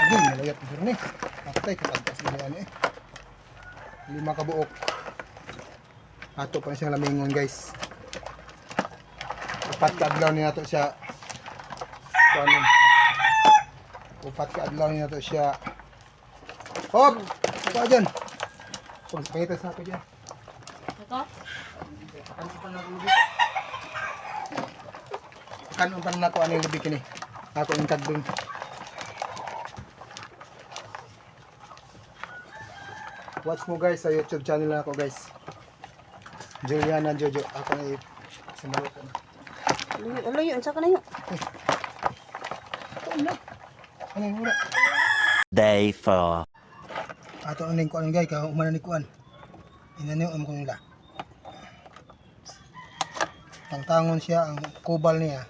Aging malayat ko rin eh. Patay kapagkas na yan eh. 5 kabuok. Ato pa na siyang lamingon guys. Upat ka adlaw niya to siya. Kuanon. Upat ka adlaw niya to siya. Hop! Ito dyan. Pangita sa ako dyan. Ito? Kanon pa na ako ano yung lubik ini. Ako yung tagdun. Watch mo guys sa YouTube channel na ako guys. Juliana Jojo. Ako na sumarot na. Ano yun? Saan ka na yun? Ano yung mura? Day 4. Ato aning kuan guys, ka umana ni kuan. Inaniw ko nila. Tangtangon siya ang kubal niya.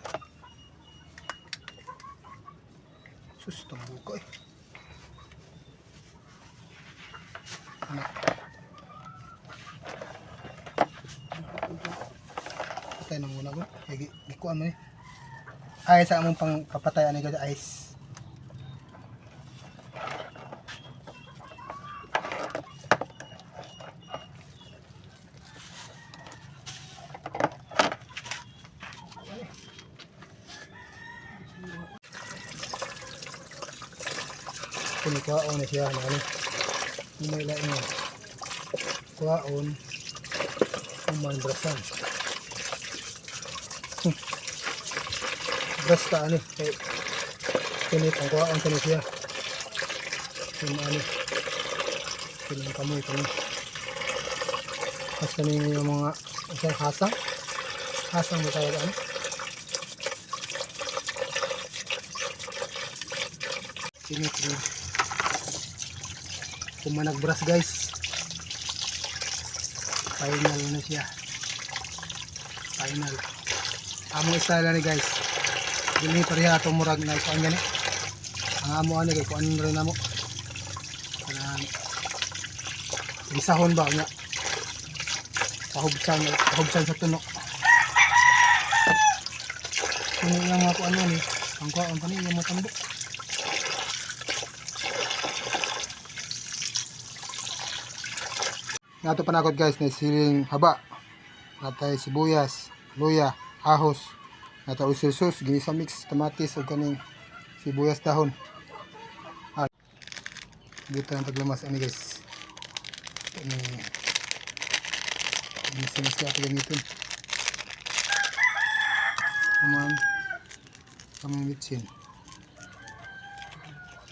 Sus, tambuko eh. Anak. Patay na muna ko. Gikuan mo eh. Ay, sa among pang kapatayan ni guys, ice. Kunikwaon na siya ano. May lain niya. Kwaon. Umandrasan. Basta ano. Kunit ang kwaon ka na siya. Yung ano. Yung kamoy ka na. Basta na yung mga isang hasang. Hasang mo tayo ano. Sinitri. Kumanag-brush guys. Final na siya. Final. Among style ni guys. Dili pareha ato murag na ikuan gani. Ang amo ani kay kuan rin namo. Kanang bisahon ba nga. Pahubsan sa tuno. Kuno yang mga kuan ni. Ang kuan pa ni yung matambok. Nato panakot guys na siling haba. Natay sibuyas, luya, ahos. Nata usus, ginisa mix, kamatis ug kaning sibuyas dahon. Dito ang paglamas ani guys. Ini siya gamitin. Kamang mitsin.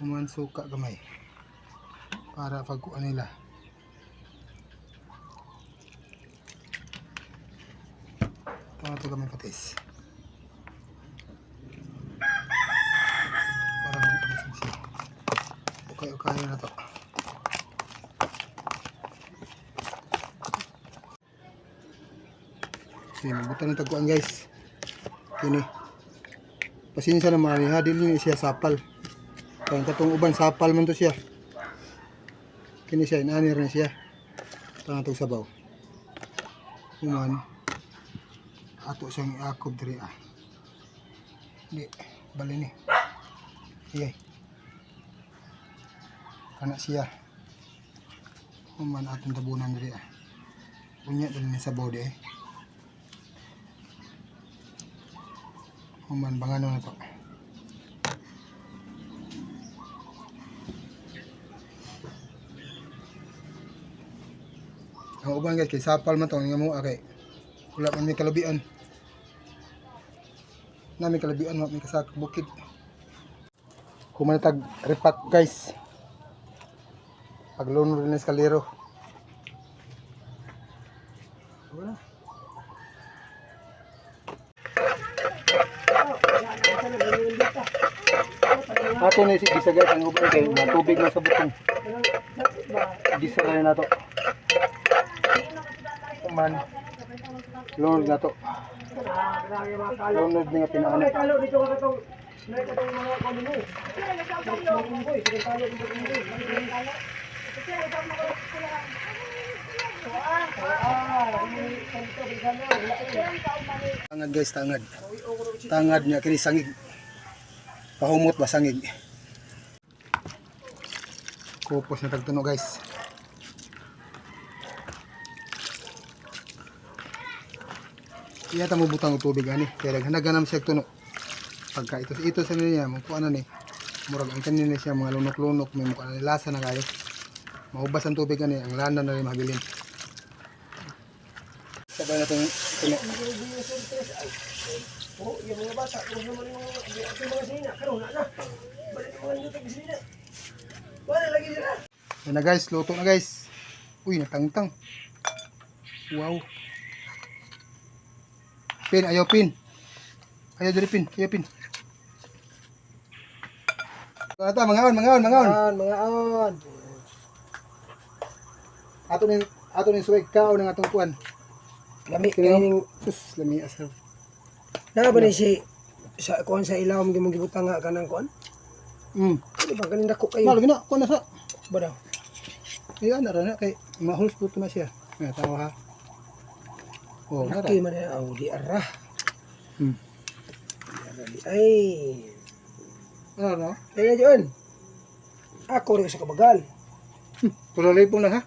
Kuman suka gamay. Para pagkuan nila. Ito kami patis. Parang abisin siya. Okay na to. Sige, mabutan ng tagkuan guys. Kini. Pasensya naman ha, dili siya sapal. Kaya katong uban sapal man to siya. Kini siya, inanir na siya. Ito itong sabaw. Kuman. Ato siyang iakob diri ah. Di, bali ni. Sige. Kana siya. Kuman atong tabunan diri ah. Unya dali ni sabaw di eh. Kuman bangano na to. Ang uban guys kay sapal man to nga mo kay wala man may kalabian. Nami kalabian mo may kasak bukid. Kumanatag repat guys. Paglunod rin sa kalero. Wala. Ato na si gisa guys ang uban kay tubig na sa butong. Gisa na nato. Man. Lunod na to. Lunod nga pinaano. Tangad guys, tangad. Tangad niya kini sangig. Pahumot ba sangig? Kupos na tagtuno guys. Iyata mo butang og tubig ani. Kaya naghanag siya tuno. Pagka ito sa niya, mo kuan ni. Murag ang kanin siya mga lunok-lunok, may mukha na lasa na kayo. Maubas ang tubig ani, ang lana na rin mabilin. Sabay na itong tuno. Oh, yung mga bata, kung naman yung mga sinina, karoon na. Balik yung mga nutag sinina. Wala lagi sila. Yan na guys, luto na guys. Uy, natangtang. Wow. Pin, ayaw pin. Ayaw dali pin, ayaw pin. Ito, mangaon. Mga on. Ato ning suwag kao ng atong kuan. Lami Kini kaning sus lami asal. na ba ni si sa kuan sa ilaw mo gimong gibutang nga kanang kuan? Di ba kaning dako kayo? Malo gina, kuan na sa. Ba daw? Iya na ra kay mahuls puto na siya. Nga tawo ha. Oh, nara. Laki man na di arah. Hmm. Ay. Ano no? Kaya John. Ako rin sa kabagal. Puro lipong lang ha.